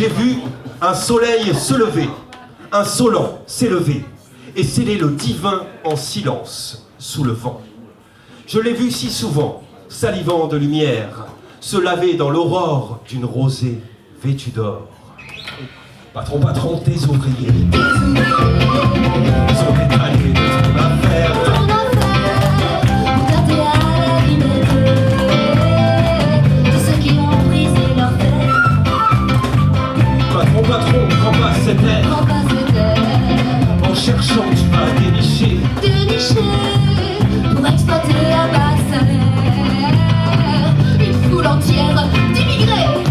J'ai vu un soleil se lever, un Solan s'élever et sceller le divin en silence sous le vent. Je l'ai vu si souvent, salivant de lumière, se laver dans l'aurore d'une rosée vêtue d'or. Patron, patron, tes ouvriers sont étalés de ton affaire. Patron, patron, prends pas cette air. En cherchant, tu vas dénicher. Pour exploiter à bas salaire une foule entière d'immigrés.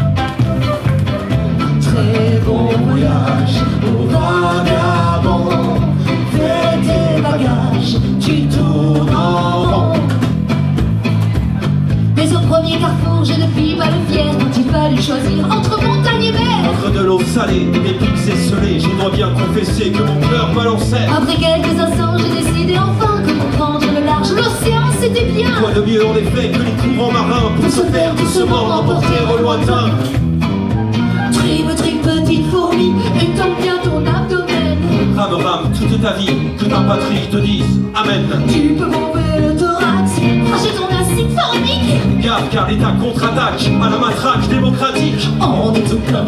Très bon voyage au vagabond. Fais tes bagages, tu tournes en rond. Mais au premier carrefour, je ne fis pas le fier quand il fallut choisir entre montagne et mer. Entre de l'eau salée et des pics esselés, je dois bien confesser que mon cœur balançait. Après quelques instants, j'ai décidé enfin que pour prendre le large, l'océan c'était bien. Quoi de mieux en effet que les courants marins pour se faire doucement emporter au lointain. Tripe, tripe, petite fourmi, étends bien ton abdomen. Rame, rame toute ta vie, que ta patrie te dise Amen. Tu peux bomber le thorax, cracher ton acide formique. Gaffe car l'État contre-attaque à la matraque démocratique. On est tout plein